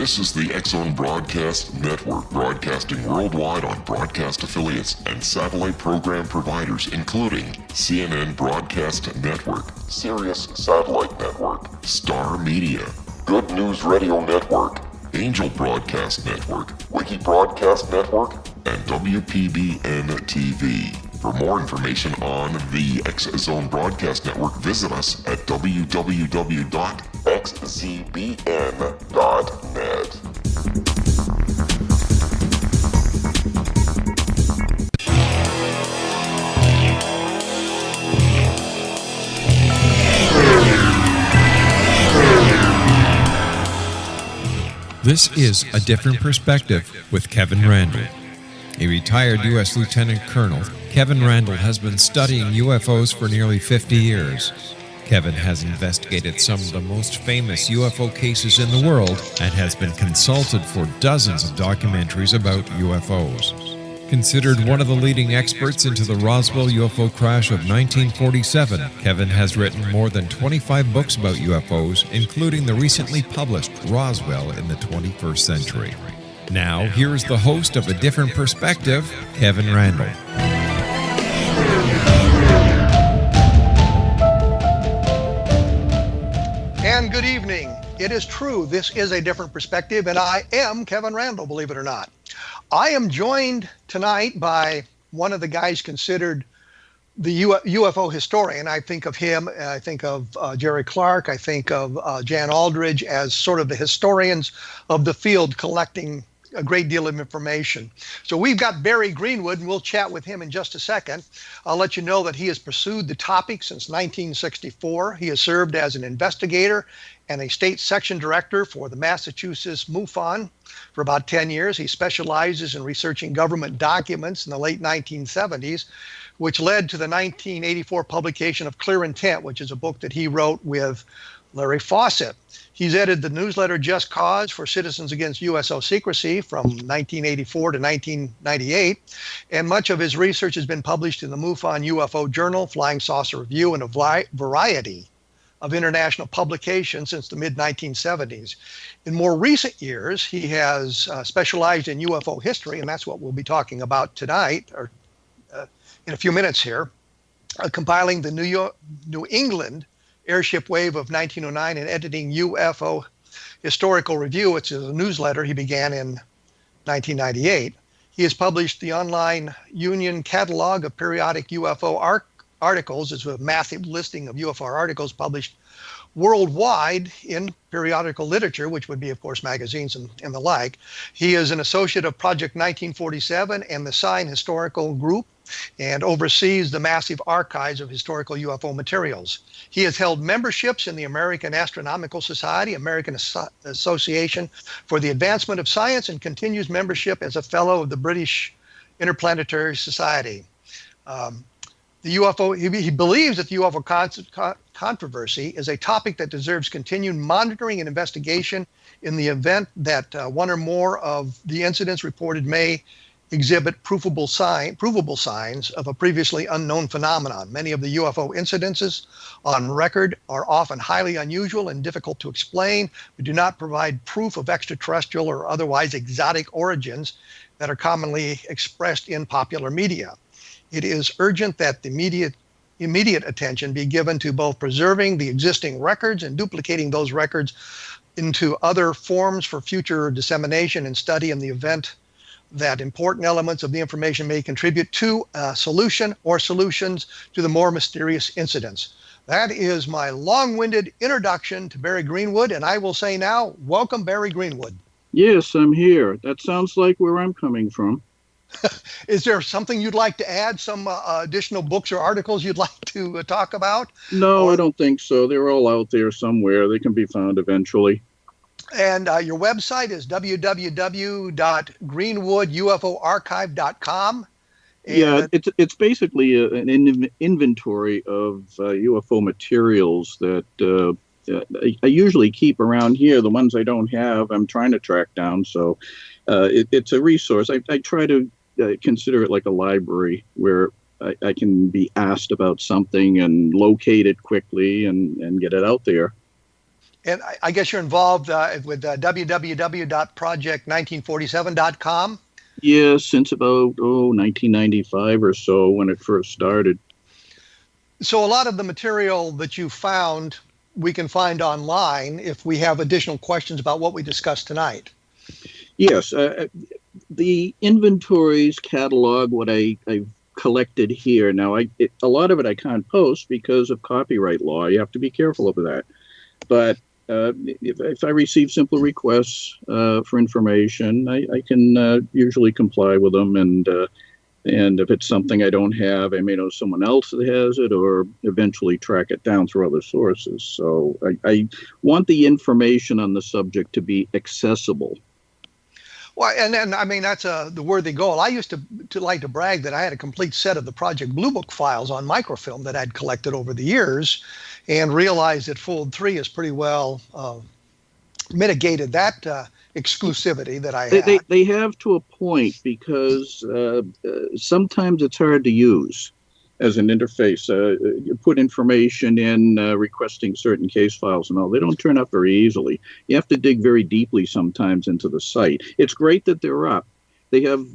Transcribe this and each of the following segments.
This is the X-Zone Broadcast Network, broadcasting worldwide on broadcast affiliates and satellite program providers, including CNN Broadcast Network, Sirius Satellite Network, Star Media, Good News Radio Network, Angel Broadcast Network, Wiki Broadcast Network, and WPBN TV. For more information on the X-Zone Broadcast Network, visit us at www.xzbn.net. This is A Different Perspective with Kevin Randle. A retired U.S. Lieutenant Colonel, Kevin Randle has been studying UFOs for nearly 50 years. Kevin has investigated some of the most famous UFO cases in the world and has been consulted for dozens of documentaries about UFOs. Considered one of the leading experts into the Roswell UFO crash of 1947, Kevin has written more than 25 books about UFOs, including the recently published Roswell in the 21st Century. Now, here's the host of A Different Perspective, Kevin Randle. And good evening. It is true, this is A Different Perspective, and I am Kevin Randle, believe it or not. I am joined tonight by one of the guys considered the UFO historian. I think of him, I think of Jerry Clark, I think of Jan Aldridge as sort of the historians of the field collecting a great deal of information. So we've got Barry Greenwood, and we'll chat with him in just a second. I'll let you know that he has pursued the topic since 1964. He has served as an investigator and a state section director for the Massachusetts MUFON for about 10 years. He specializes in researching government documents in the late 1970s, which led to the 1984 publication of Clear Intent, which is a book that he wrote with Larry Fawcett. He's edited the newsletter Just Cause for Citizens Against UFO Secrecy from 1984 to 1998, and much of his research has been published in the MUFON UFO Journal, Flying Saucer Revue, and a variety of international publications since the mid-1970s. In more recent years, he has specialized in UFO history, and that's what we'll be talking about tonight, or in a few minutes here, compiling the New England Airship Wave of 1909 and editing U.F.O. Historical Review, which is a newsletter he began in 1998. He has published the online Union Catalog of Periodic UFO articles. It's a massive listing of UFO articles published worldwide in periodical literature, which would be, of course, magazines and the like. He is an associate of Project 1947 and the Sign Historical Group, and oversees the massive archives of historical UFO materials. He has held memberships in the American Astronomical Society, American Association for the Advancement of Science, and continues membership as a fellow of the British Interplanetary Society. The UFO, he believes that the UFO controversy is a topic that deserves continued monitoring and investigation in the event that one or more of the incidents reported may exhibit provable signs of a previously unknown phenomenon. Many of the UFO incidences on record are often highly unusual and difficult to explain, but do not provide proof of extraterrestrial or otherwise exotic origins that are commonly expressed in popular media. It is urgent that the immediate attention be given to both preserving the existing records and duplicating those records into other forms for future dissemination and study in the event that important elements of the information may contribute to a solution or solutions to the more mysterious incidents. That is my long-winded introduction to Barry Greenwood, and I will say now, welcome, Barry Greenwood. Yes, I'm here. That sounds like where I'm coming from. Is there something you'd like to add, some additional books or articles you'd like to talk about? No, I don't think so. They're all out there somewhere. They can be found eventually. And your website is www.greenwoodufoarchive.com. Yeah, it's basically an inventory of UFO materials that I usually keep around here. The ones I don't have, I'm trying to track down. So it's a resource. I try to consider it like a library where I can be asked about something and locate it quickly and get it out there. And I guess you're involved with www.project1947.com. Yeah, since about 1995 or so when it first started. So a lot of the material that you found, we can find online if we have additional questions about what we discussed tonight. Yes, the inventories catalog what I've collected here. Now, a lot of it I can't post because of copyright law. You have to be careful of that. But if I receive simple requests for information, I can usually comply with them. And if it's something I don't have, I may know someone else that has it, or eventually track it down through other sources. So I want the information on the subject to be accessible. Well, and I mean, that's the worthy goal. I used to like to brag that I had a complete set of the Project Blue Book files on microfilm that I'd collected over the years, and realized that Fold 3 has pretty well mitigated that exclusivity that I had. They have to a point, because sometimes it's hard to use as an interface. You put information in requesting certain case files and all. They don't turn up very easily. You have to dig very deeply sometimes into the site. It's great that they're up. They have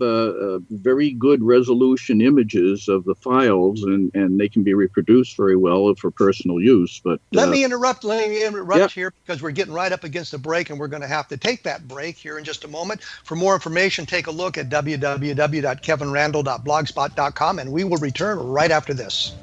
very good resolution images of the files, and they can be reproduced very well for personal use. But Let me interrupt here, because we're getting right up against the break, and we're going to have to take that break here in just a moment. For more information, take a look at www.kevinrandle.blogspot.com, and we will return right after this.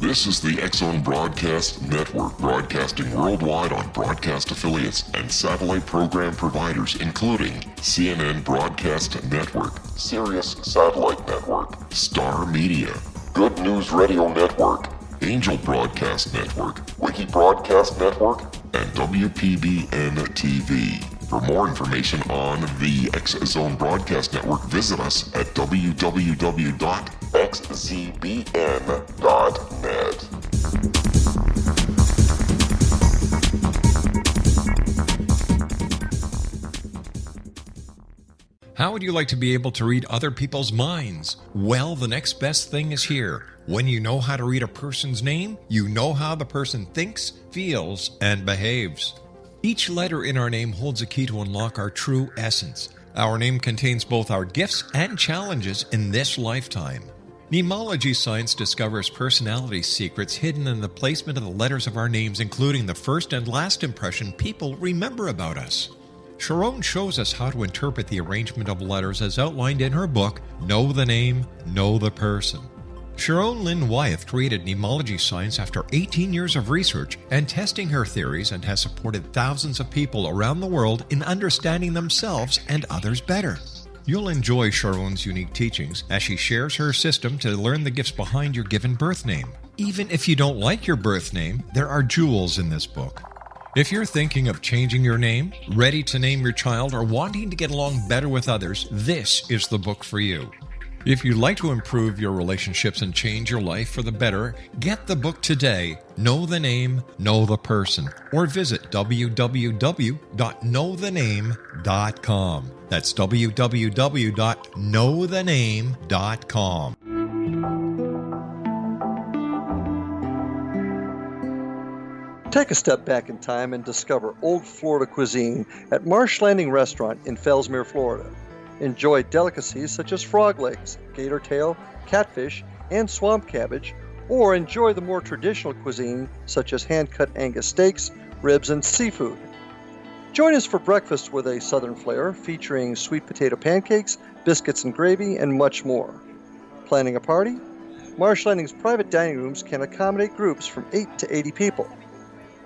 This is the X-Zone Broadcast Network, broadcasting worldwide on broadcast affiliates and satellite program providers, including CNN Broadcast Network, Sirius Satellite Network, Star Media, Good News Radio Network, Angel Broadcast Network, Wiki Broadcast Network, and WPBN TV. For more information on the X-Zone Broadcast Network, visit us at www.xzbn.net. How would you like to be able to read other people's minds? Well, the next best thing is here. When you know how to read a person's name, you know how the person thinks, feels, and behaves. Each letter in our name holds a key to unlock our true essence. Our name contains both our gifts and challenges in this lifetime. Mnemology science discovers personality secrets hidden in the placement of the letters of our names, including the first and last impression people remember about us. Sharon shows us how to interpret the arrangement of letters as outlined in her book, Know the Name, Know the Person. Sharon Lynn Wyeth created mnemology science after 18 years of research and testing her theories, and has supported thousands of people around the world in understanding themselves and others better. You'll enjoy Sharon's unique teachings as she shares her system to learn the gifts behind your given birth name. Even if you don't like your birth name, there are jewels in this book. If you're thinking of changing your name, ready to name your child, or wanting to get along better with others, this is the book for you. If you'd like to improve your relationships and change your life for the better, get the book today, Know the Name, Know the Person, or visit www.knowthename.com. That's www.knowthename.com. Take a step back in time and discover old Florida cuisine at Marsh Landing Restaurant in Fellsmere, Florida. Enjoy delicacies such as frog legs, gator tail, catfish, and swamp cabbage, or enjoy the more traditional cuisine such as hand-cut Angus steaks, ribs, and seafood. Join us for breakfast with a southern flair featuring sweet potato pancakes, biscuits and gravy, and much more. Planning a party? Marsh Landing's private dining rooms can accommodate groups from 8 to 80 people.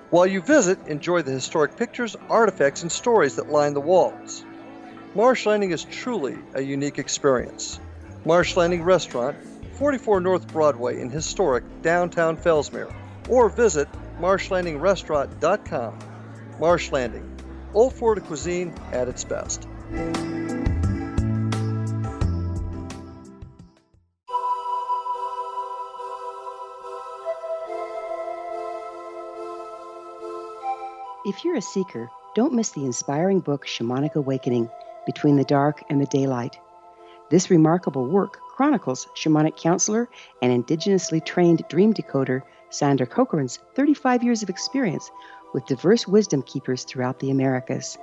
While you visit, enjoy the historic pictures, artifacts, and stories that line the walls. Marsh Landing is truly a unique experience. Marsh Landing Restaurant, 44 North Broadway in historic downtown Fellsmere, or visit marshlandingrestaurant.com. Marsh Landing, Old Florida cuisine at its best. If you're a seeker, don't miss the inspiring book Shamanic Awakening, Between the Dark and the Daylight. This remarkable work chronicles shamanic counselor and indigenously trained dream decoder Sandra Cochran's 35 years of experience with diverse wisdom keepers throughout the Americas.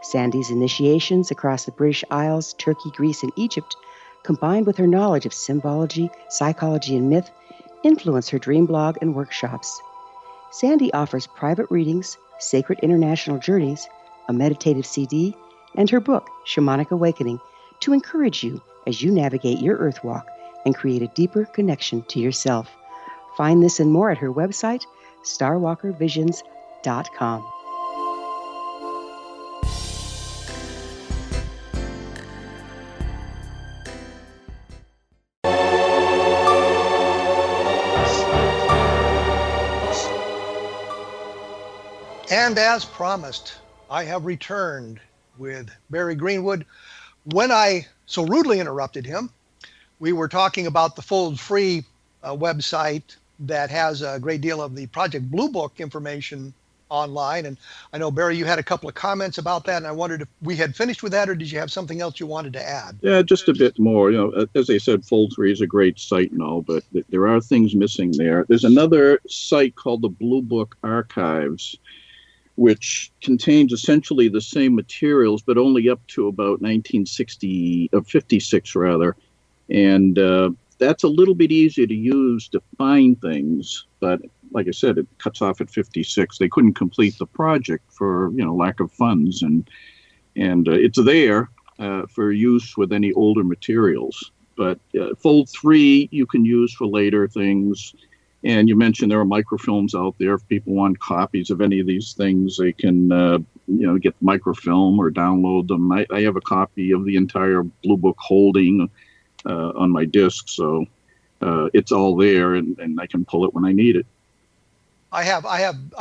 Sandy's initiations across the British Isles, Turkey, Greece, and Egypt, combined with her knowledge of symbology, psychology, and myth, influence her dream blog and workshops. Sandy offers private readings, sacred international journeys, a meditative CD, and her book, Shamanic Awakening, to encourage you as you navigate your earth walk and create a deeper connection to yourself. Find this and more at her website, starwalkervisions.com. And as promised, I have returned with Barry Greenwood. When I so rudely interrupted him, we were talking about the Fold Free website that has a great deal of the Project Blue Book information online. And I know, Barry, you had a couple of comments about that, and I wondered if we had finished with that, or did you have something else you wanted to add? Yeah, just a bit more. As I said, Fold 3 is a great site and all, but there are things missing there. There's another site called the Blue Book Archives, which contains essentially the same materials, but only up to about 56 rather. And that's a little bit easier to use to find things, but like I said, it cuts off at 56. They couldn't complete the project for lack of funds, and it's there for use with any older materials. But Fold 3 you can use for later things. And you mentioned there are microfilms out there. If people want copies of any of these things, they can, get microfilm or download them. I have a copy of the entire Blue Book holding on my disk, so it's all there, and I can pull it when I need it. I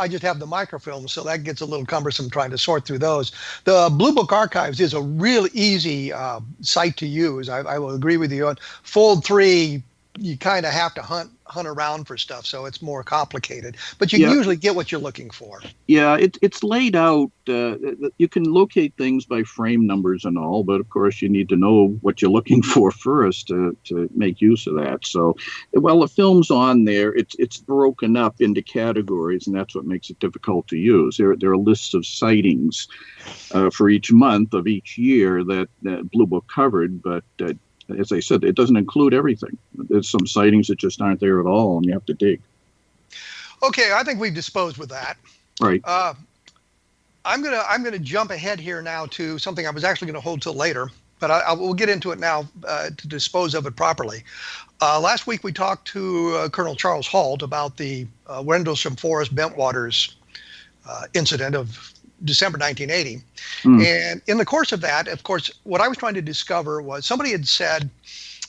just have the microfilm, so that gets a little cumbersome trying to sort through those. The Blue Book Archives is a real easy site to use. I will agree with you. On Fold 3, you kind of have to hunt around for stuff, so it's more complicated. But you can usually get what you're looking for. Yeah, it's laid out. You can locate things by frame numbers and all, but of course you need to know what you're looking for first to make use of that. So, while the film's on there, it's broken up into categories, and that's what makes it difficult to use. There are lists of sightings for each month of each year that Blue Book covered, but as I said, it doesn't include everything. There's some sightings that just aren't there at all, and you have to dig. Okay, I think we've disposed with that. Right. I'm gonna jump ahead here now to something I was actually going to hold till later, but we'll get into it now to dispose of it properly. Last week we talked to Colonel Charles Halt about the Rendlesham Forest Bentwaters incident of December 1980. And in the course of that, of course, what I was trying to discover was somebody had said,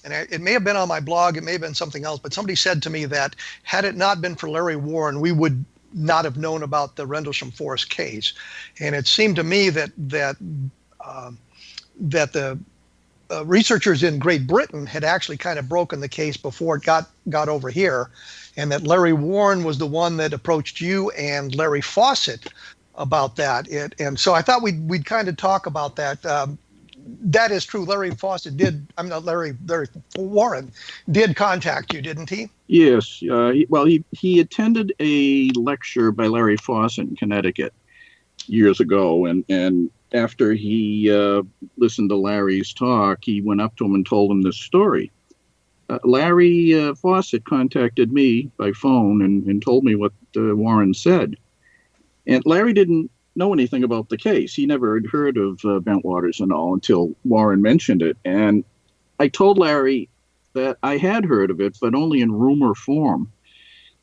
and it may have been on my blog, it may have been something else, but somebody said to me that had it not been for Larry Warren, we would not have known about the Rendlesham Forest case. And it seemed to me that the researchers in Great Britain had actually kind of broken the case before it got over here, and that Larry Warren was the one that approached you and Larry Fawcett about that. And so I thought we'd kind of talk about that. That is true. Larry Fawcett did. I'm not Larry Warren did contact you, didn't he? Yes. He attended a lecture by Larry Fawcett in Connecticut years ago, and after he listened to Larry's talk, he went up to him and told him this story. Larry Fawcett contacted me by phone and told me what Warren said. And Larry didn't know anything about the case. He never had heard of Bentwaters and all until Warren mentioned it. And I told Larry that I had heard of it, but only in rumor form.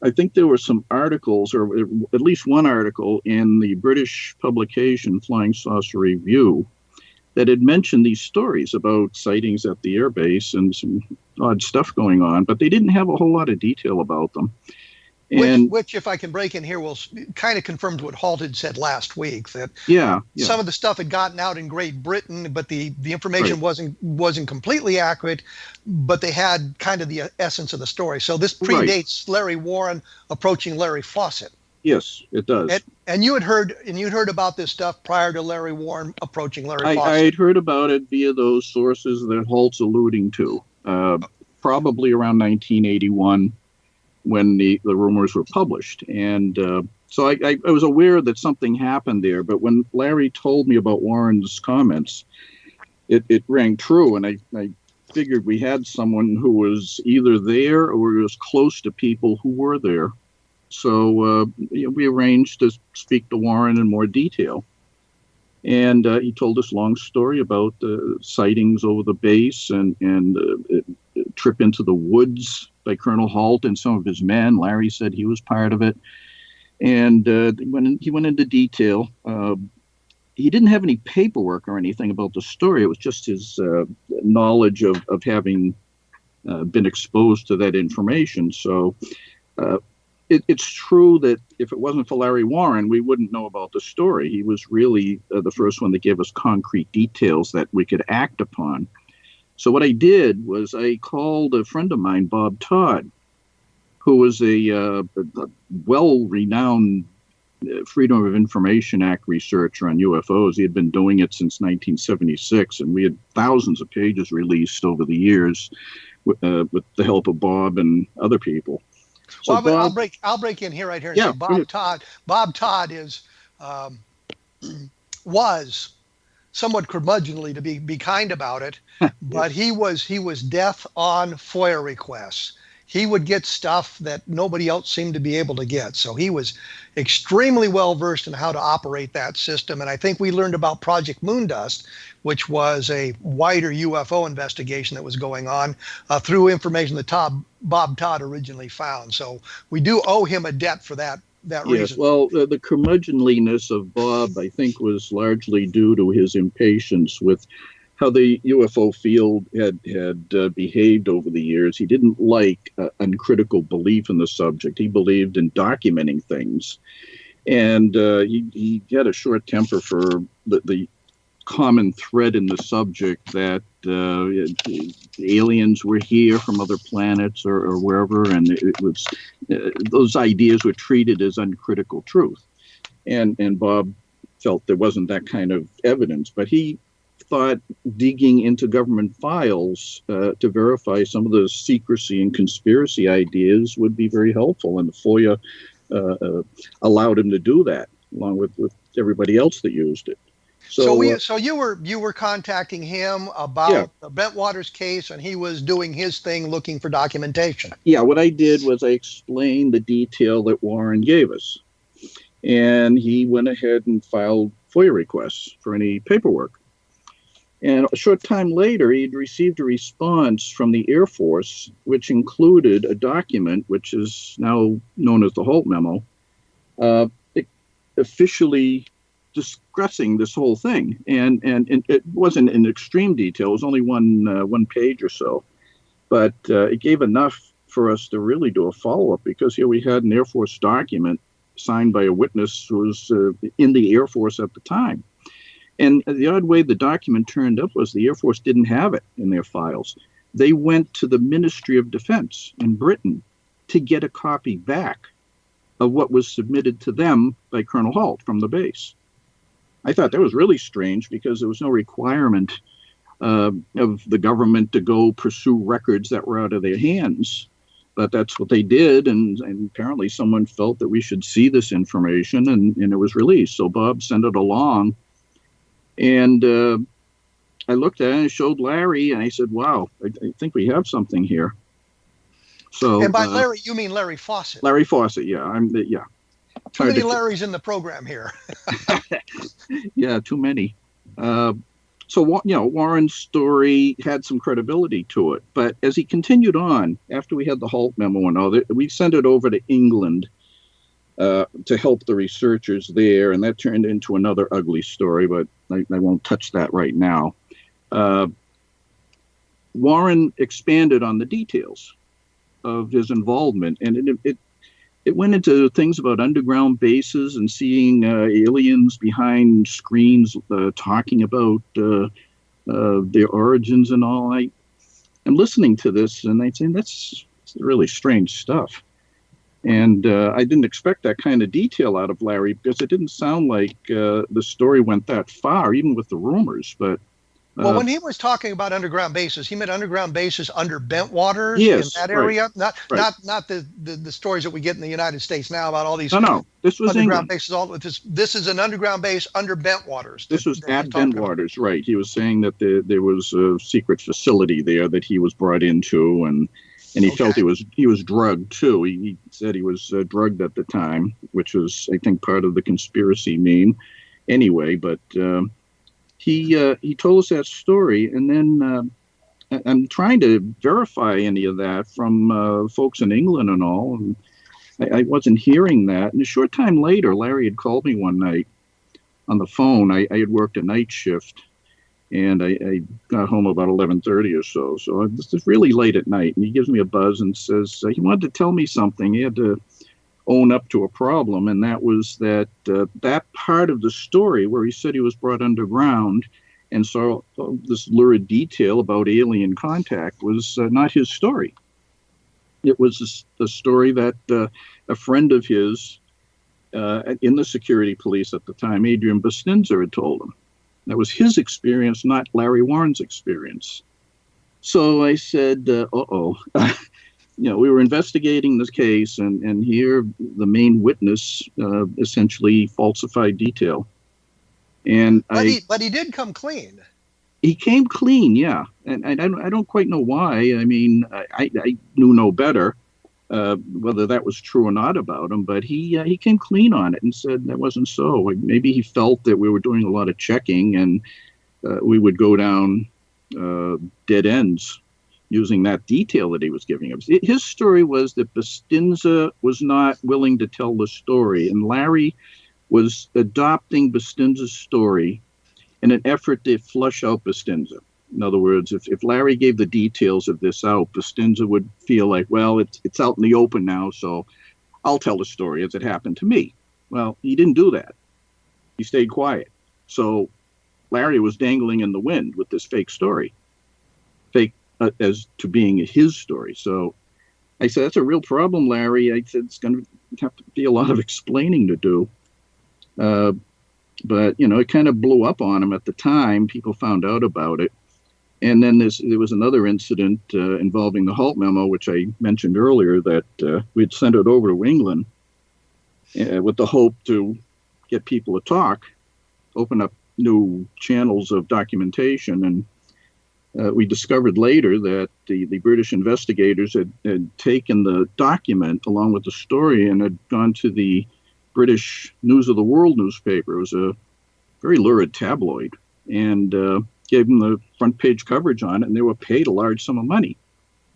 I think there were some articles, or at least one article in the British publication Flying Saucer Revue, that had mentioned these stories about sightings at the airbase and some odd stuff going on, but they didn't have a whole lot of detail about them. And which, if I can break in here, will kind of confirmed what Halt had said last week, that yeah. some of the stuff had gotten out in Great Britain, but the information Right. wasn't completely accurate, but they had kind of the essence of the story. So this Right. predates Larry Warren approaching Larry Fawcett. Yes, it does. And you'd heard about this stuff prior to Larry Warren approaching Larry Fawcett. I had heard about it via those sources that Halt's alluding to, probably around 1981 when the rumors were published. And so I was aware that something happened there. But when Larry told me about Warren's comments, it rang true. And I figured we had someone who was either there or was close to people who were there. So we arranged to speak to Warren in more detail. And he told this long story about sightings over the base and a trip into the woods by Colonel Halt and some of his men. Larry said he was part of it. And he went into detail. He didn't have any paperwork or anything about the story. It was just his knowledge of having been exposed to that information. So it's true that if it wasn't for Larry Warren, we wouldn't know about the story. He was really the first one that gave us concrete details that we could act upon. So what I did was I called a friend of mine, Bob Todd, who was a well-renowned Freedom of Information Act researcher on UFOs. He had been doing it since 1976, and we had thousands of pages released over the years with the help of Bob and other people. So well, Bob, I'll break in here right here and yeah, say Bob Todd is was somewhat curmudgeonly, to be kind about it, but he was death on FOIA requests. He would get stuff that nobody else seemed to be able to get. So he was extremely well versed in how to operate that system. And I think we learned about Project Moondust, which was a wider UFO investigation that was going on through information that Bob Todd originally found. So we do owe him a debt for that reason. Well, the curmudgeonliness of Bob, I think, was largely due to his impatience with how the UFO field had behaved over the years. He didn't like uncritical belief in the subject. He believed in documenting things. And he had a short temper for the common thread in the subject that aliens were here from other planets or wherever, and it was those ideas were treated as uncritical truth. And Bob felt there wasn't that kind of evidence, but he thought digging into government files to verify some of the secrecy and conspiracy ideas would be very helpful, and the FOIA allowed him to do that, along with everybody else that used it. So you were contacting him about the Bentwaters case, and he was doing his thing, looking for documentation. Yeah, what I did was I explained the detail that Warren gave us, and he went ahead and filed FOIA requests for any paperwork. And a short time later, he'd received a response from the Air Force, which included a document, which is now known as the Halt Memo, officially discussing this whole thing. And it wasn't in extreme detail. It was only one page or so. But it gave enough for us to really do a follow-up, because here we had an Air Force document signed by a witness who was in the Air Force at the time. And the odd way the document turned up was the Air Force didn't have it in their files. They went to the Ministry of Defense in Britain to get a copy back of what was submitted to them by Colonel Halt from the base. I thought that was really strange, because there was no requirement of the government to go pursue records that were out of their hands. But that's what they did, and apparently someone felt that we should see this information, and it was released. So Bob sent it along. And I looked at it and showed Larry, and I said, wow, I think we have something here. So, and by Larry, you mean Larry Fawcett? Larry Fawcett, yeah. Too many Larrys in the program here. Yeah, too many. So Warren's story had some credibility to it. But as he continued on, after we had the Halt Memo and all that, we sent it over to England to help the researchers there, and that turned into another ugly story, but I won't touch that right now. Warren expanded on the details of his involvement, and it went into things about underground bases and seeing aliens behind screens talking about their origins and all. I'm listening to this and I'm saying that's really strange stuff. And I didn't expect that kind of detail out of Larry because it didn't sound like the story went that far, even with the rumors. But well, when he was talking about underground bases, he meant underground bases under Bentwaters yes, in that area, right, not the stories that we get in the United States now about all these. No, this was underground England. bases. This is an underground base under Bentwaters. This was at Bentwaters, right? He was saying that there was a secret facility there that he was brought into, and he felt he was drugged too. He said he was drugged at the time, which was, I think, part of the conspiracy meme. Anyway, but he told us that story, and then I'm trying to verify any of that from folks in England and all, and I wasn't hearing that. And a short time later, Larry had called me one night on the phone. I had worked a night shift, and I got home about 11:30 or so. So this is really late at night, and he gives me a buzz and says he wanted to tell me something. He had to own up to a problem, and that was that that part of the story where he said he was brought underground and saw this lurid detail about alien contact was not his story. It was the story that a friend of his in the security police at the time, Adrian Bustinza, had told him. That was his experience, not Larry Warren's experience. So I said, we were investigating this case, and here the main witness essentially falsified detail. And but he did come clean. He came clean, yeah, and I don't quite know why. I mean, I knew no better whether that was true or not about him, but he came clean on it and said that wasn't so. Maybe he felt that we were doing a lot of checking and we would go down dead ends using that detail that he was giving us. His story was that Bustinza was not willing to tell the story, and Larry was adopting Bustinza's story in an effort to flush out Bustinza. In other words, if Larry gave the details of this out, Bustinza would feel like, well, it's out in the open now, so I'll tell the story as it happened to me. Well, he didn't do that. He stayed quiet. So Larry was dangling in the wind with this fake story, fake as to being his story. So I said, that's a real problem, Larry. I said, it's going to have to be a lot of explaining to do. But, it kind of blew up on him at the time. People found out about it. And then there was another incident involving the Halt memo, which I mentioned earlier, that we'd sent it over to England with the hope to get people to talk, open up new channels of documentation. And we discovered later that the British investigators had taken the document along with the story and had gone to the British News of the World newspaper. It was a very lurid tabloid, and gave them the front page coverage on it, and they were paid a large sum of money.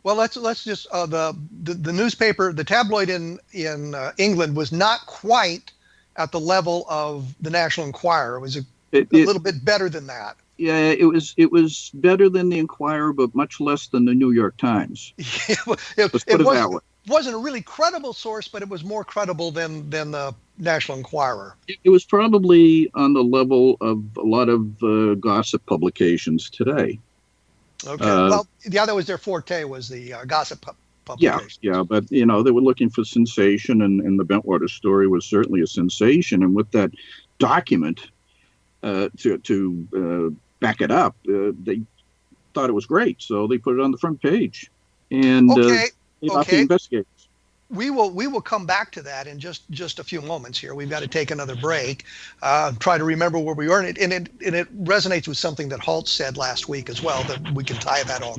Well, let's just the newspaper, the tabloid in England was not quite at the level of the National Enquirer. It was a little bit better than that. Yeah, it was better than the Enquirer, but much less than the New York Times. Let's put it that way. Wasn't a really credible source, but it was more credible than the National Enquirer. It was probably on the level of a lot of gossip publications today. Okay. That was their forte, was the gossip publications. Yeah, but they were looking for sensation, and the Bentwater story was certainly a sensation. And with that document to back it up, they thought it was great, so they put it on the front page. And okay. The investigators. We will come back to that in just a few moments here. We've got to take another break. Try to remember where we were, and it resonates with something that Halt said last week as well, that we can tie that all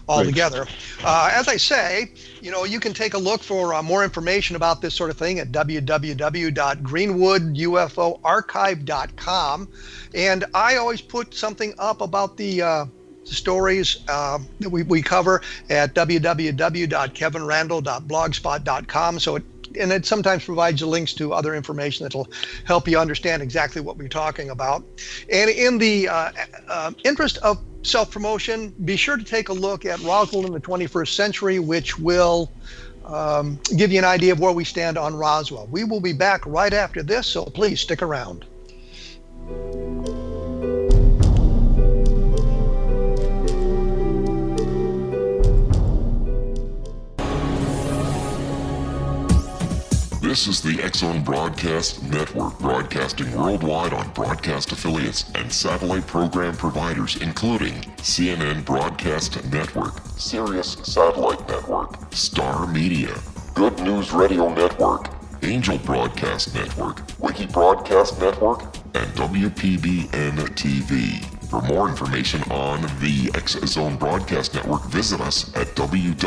right together. As I say, you can take a look for more information about this sort of thing at www.greenwoodufoarchive.com. And I always put something up about the stories that we cover at www.kevinrandle.blogspot.com. So it sometimes provides you links to other information that'll help you understand exactly what we're talking about. And in the interest of self-promotion, be sure to take a look at Roswell in the 21st Century, which will give you an idea of where we stand on Roswell. We will be back right after this, so please stick around. This is the X-Zone Broadcast Network, broadcasting worldwide on broadcast affiliates and satellite program providers, including CNN Broadcast Network, Sirius Satellite Network, Star Media, Good News Radio Network, Angel Broadcast Network, Wiki Broadcast Network, and WPBN TV. For more information on the X-Zone Broadcast Network, visit us at www.xzbn.net.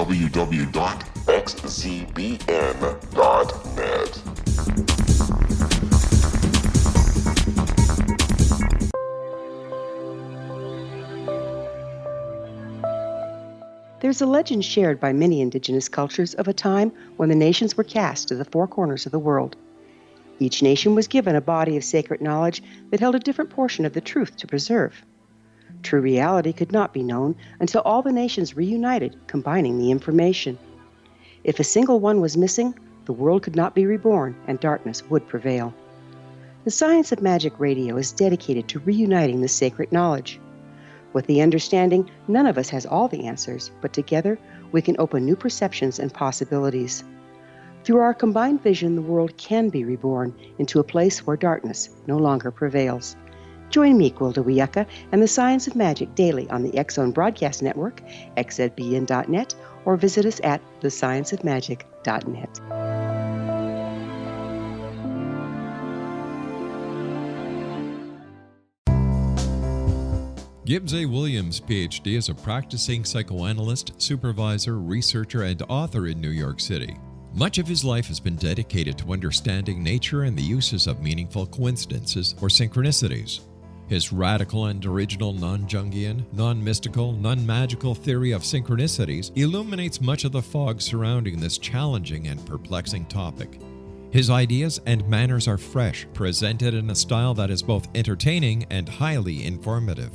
There's a legend shared by many indigenous cultures of a time when the nations were cast to the four corners of the world. Each nation was given a body of sacred knowledge that held a different portion of the truth to preserve. True reality could not be known until all the nations reunited, combining the information. If a single one was missing, the world could not be reborn and darkness would prevail. The Science of Magic Radio is dedicated to reuniting the sacred knowledge. With the understanding, none of us has all the answers, but together we can open new perceptions and possibilities. Through our combined vision, the world can be reborn into a place where darkness no longer prevails. Join me, Gwilda Wiyaka, and the Science of Magic daily on the X-Zone Broadcast Network, xzbn.net, or visit us at thescienceofmagic.net. Gibbs A. Williams, Ph.D., is a practicing psychoanalyst, supervisor, researcher, and author in New York City. Much of his life has been dedicated to understanding nature and the uses of meaningful coincidences or synchronicities. His radical and original non-Jungian, non-mystical, non-magical theory of synchronicities illuminates much of the fog surrounding this challenging and perplexing topic. His ideas and manners are fresh, presented in a style that is both entertaining and highly informative.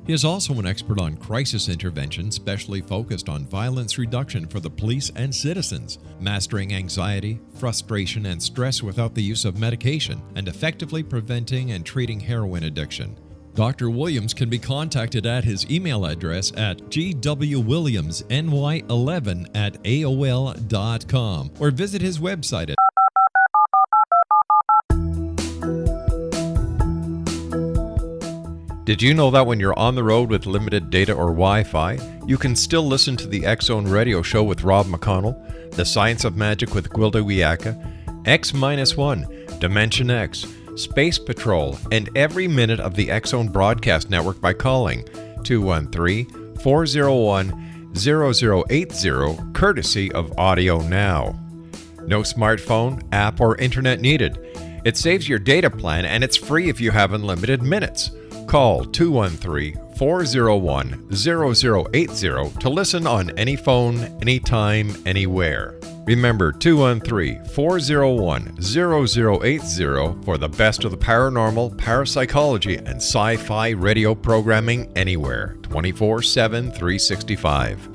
He is also an expert on crisis intervention, specially focused on violence reduction for the police and citizens, mastering anxiety, frustration, and stress without the use of medication, and effectively preventing and treating heroin addiction. Dr. Williams can be contacted at his email address at gwwilliamsny11@aol.com or visit his website at Did you know that when you're on the road with limited data or Wi-Fi, you can still listen to the X-Zone Radio Show with Rob McConnell, The Science of Magic with Gwilda Wiyaka, X-1, Dimension X, Space Patrol, and every minute of the X-Zone Broadcast Network by calling 213-401-0080, courtesy of Audio Now. No smartphone, app, or internet needed. It saves your data plan and it's free if you have unlimited minutes. Call 213-401-0080 to listen on any phone, anytime, anywhere. Remember 213-401-0080 for the best of the paranormal, parapsychology, and sci-fi radio programming anywhere, 24/7, 365.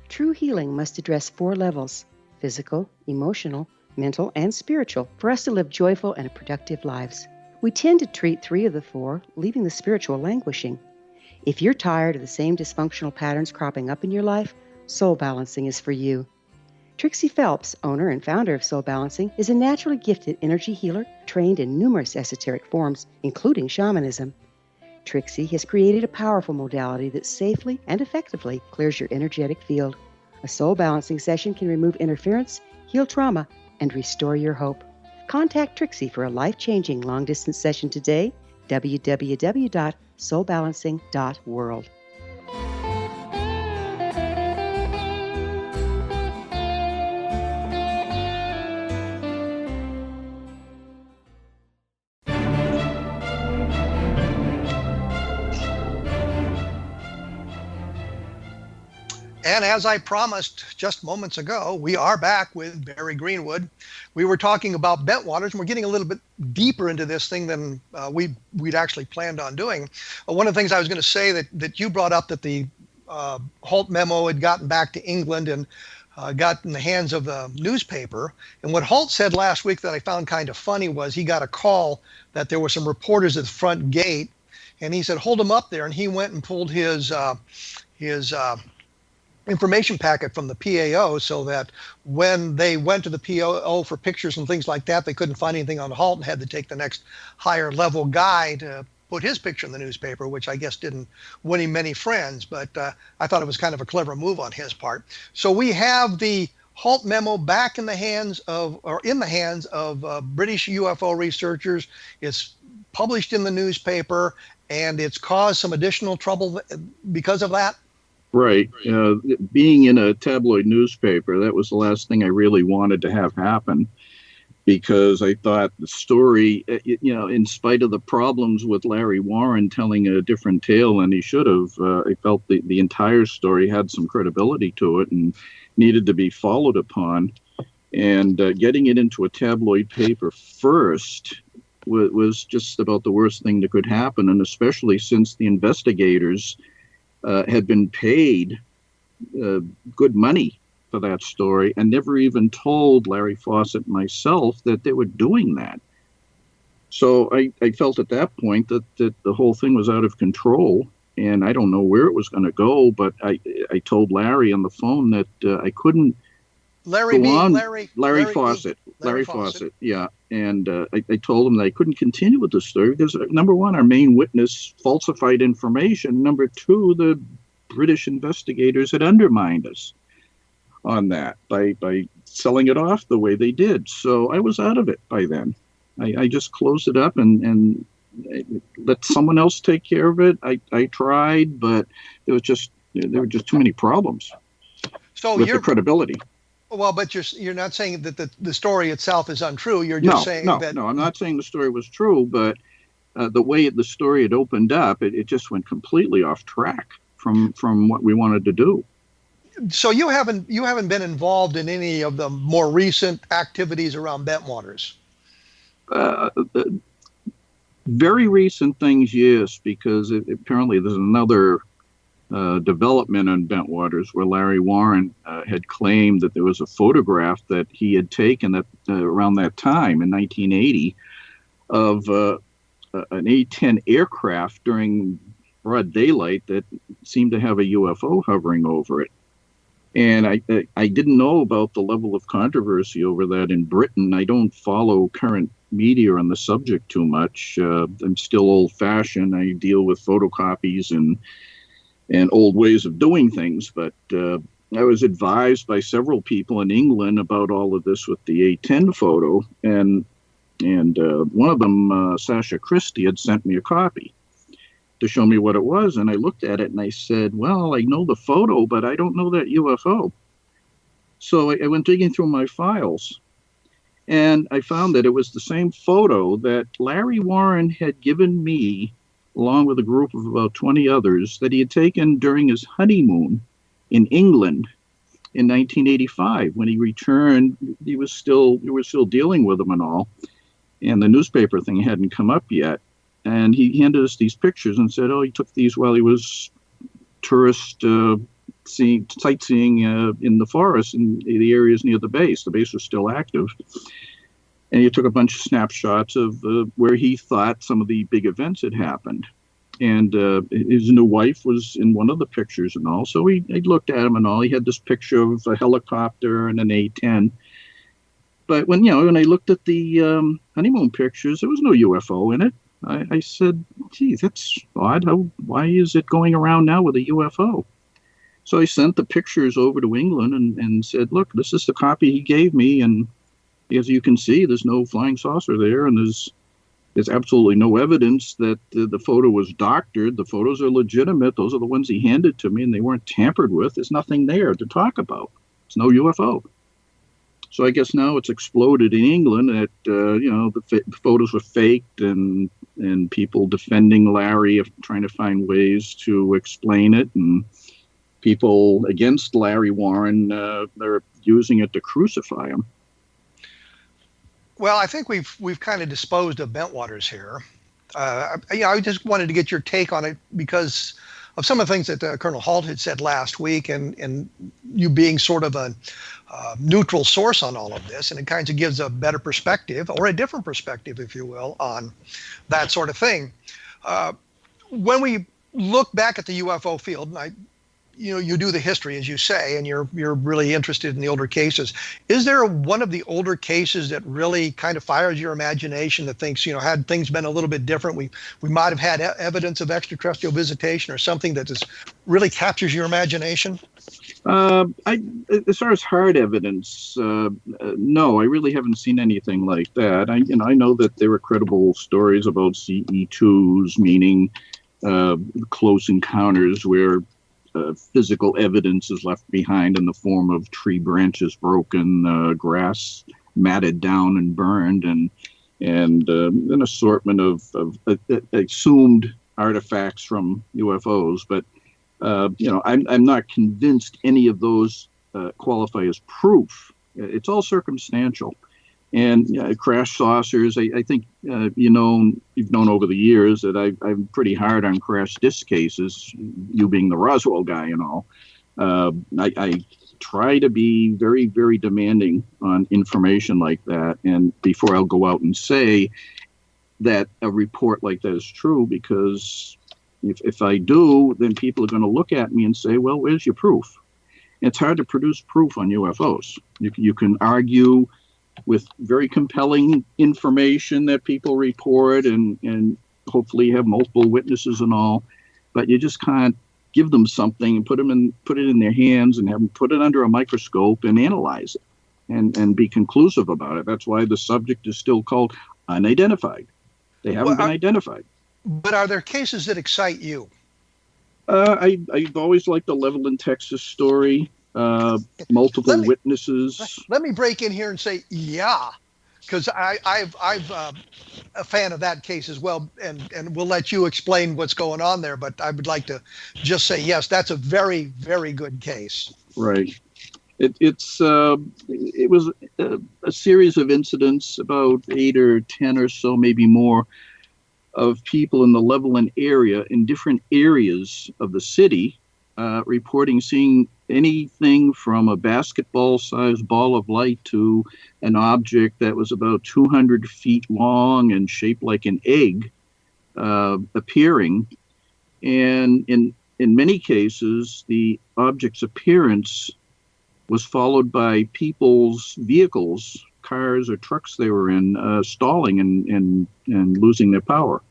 True healing must address 4 levels: physical, emotional, mental, and spiritual, for us to live joyful and productive lives. We tend to treat 3 of the 4, leaving the spiritual languishing. If you're tired of the same dysfunctional patterns cropping up in your life, Soul Balancing is for you. Trixie Phelps, owner and founder of Soul Balancing, is a naturally gifted energy healer trained in numerous esoteric forms, including shamanism. Trixie has created a powerful modality that safely and effectively clears your energetic field. A soul balancing session can remove interference, heal trauma, and restore your hope. Contact Trixie for a life-changing long-distance session today, www.soulbalancing.world. And as I promised just moments ago, we are back with Barry Greenwood. We were talking about Bentwaters, and we're getting a little bit deeper into this thing than we'd actually planned on doing. One of the things I was going to say that you brought up, that the Holt memo had gotten back to England and got in the hands of the newspaper. And what Holt said last week that I found kind of funny was he got a call that there were some reporters at the front gate, and he said, hold them up there. And he went and pulled his information packet from the PAO, so that when they went to the PAO for pictures and things like that, they couldn't find anything on Holt and had to take the next higher level guy to put his picture in the newspaper, which I guess didn't win him many friends, but I thought it was kind of a clever move on his part. So we have the Holt memo back in the hands of British UFO researchers. It's published in the newspaper, and it's caused some additional trouble because of that. Right. Being in a tabloid newspaper, that was the last thing I really wanted to have happen, because I thought the story, in spite of the problems with Larry Warren telling a different tale than he should have, I felt the entire story had some credibility to it and needed to be followed upon. And getting it into a tabloid paper first was just about the worst thing that could happen, and especially since the investigators had been paid good money for that story and never even told Larry Fawcett and myself that they were doing that. So I felt at that point that the whole thing was out of control, and I don't know where it was going to go, but I told Larry on the phone that I couldn't Larry Fawcett, yeah. And I told him that I couldn't continue with the story because, number one, our main witness falsified information. Number two, the British investigators had undermined us on that by selling it off the way they did. So I was out of it by then. I just closed it up and let someone else take care of it. I tried, but there were just too many problems with the credibility. Well, but you're not saying that the story itself is untrue. You're just saying that. No, I'm not saying the story was true, but the way the story had opened up, it just went completely off track from what we wanted to do. So you haven't been involved in any of the more recent activities around Bentwaters? Very recent things, yes, because apparently there's another development on Bentwaters where Larry Warren had claimed that there was a photograph that he had taken around that time in 1980 of an A-10 aircraft during broad daylight that seemed to have a UFO hovering over it. And I didn't know about the level of controversy over that in Britain. I don't follow current media on the subject too much. I'm still old-fashioned. I deal with photocopies and old ways of doing things, but I was advised by several people in England about all of this with the A-10 photo, and one of them, Sasha Christie, had sent me a copy to show me what it was, and I looked at it and I said, well, I know the photo, but I don't know that UFO. So I went digging through my files, and I found that it was the same photo that Larry Warren had given me, along with a group of about 20 others, that he had taken during his honeymoon in England in 1985. When he returned, we were still dealing with him and all, and the newspaper thing hadn't come up yet. And he handed us these pictures and said, oh, he took these while he was sightseeing in the forest in the areas near the base. The base was still active. And he took a bunch of snapshots of where he thought some of the big events had happened. And his new wife was in one of the pictures and all. So I looked at him and all. He had this picture of a helicopter and an A-10. But when I looked at the honeymoon pictures, there was no UFO in it. I said, gee, that's odd. Why is it going around now with a UFO? So I sent the pictures over to England and said, look, this is the copy he gave me. And as you can see, there's no flying saucer there. And there's absolutely no evidence that the photo was doctored. The photos are legitimate. Those are the ones he handed to me, and they weren't tampered with. There's nothing there to talk about. It's no UFO. So I guess now it's exploded in England that, the photos were faked and people defending Larry, trying to find ways to explain it. And people against Larry Warren, they're using it to crucify him. Well, I think we've kind of disposed of Bentwaters here. I just wanted to get your take on it because of some of the things that Colonel Halt had said last week, and you being sort of a neutral source on all of this, and it kind of gives a better perspective, or a different perspective, if you will, on that sort of thing. When we look back at the UFO field, and you do the history, as you say, and you're really interested in the older cases. Is there one of the older cases that really kind of fires your imagination, that thinks, had things been a little bit different, we might have had evidence of extraterrestrial visitation, or something that just really captures your imagination? As far as hard evidence, no, I really haven't seen anything like that. I know that there were credible stories about CE2s, meaning close encounters where physical evidence is left behind in the form of tree branches broken, grass matted down and burned, and an assortment of assumed artifacts from UFOs. But I'm not convinced any of those qualify as proof. It's all circumstantial. And crash saucers, I think you've known over the years that I'm pretty hard on crash disc cases, you being the Roswell guy and all. I try to be very, very demanding on information like that, and before I'll go out and say that a report like that is true, because if I do, then people are going to look at me and say, well, where's your proof? And it's hard to produce proof on UFOs. You can argue with very compelling information that people report, and hopefully have multiple witnesses and all, but you just can't give them something and put it in their hands and have them put it under a microscope and analyze it and be conclusive about it. That's why the subject is still called unidentified. They haven't been identified. But are there cases that excite you? I've always liked the Levelland, Texas story. Multiple witnesses. Let me break in here and say, yeah, because I'm a fan of that case as well, and we'll let you explain what's going on there. But I would like to just say, yes, that's a very, very good case. Right. It was a series of incidents, about 8 or 10 or so, maybe more, of people in the Levelland area, in different areas of the city, reporting seeing anything from a basketball-sized ball of light to an object that was about 200 feet long and shaped like an egg appearing. And in many cases, the object's appearance was followed by people's vehicles, cars or trucks they were in, stalling and losing their power.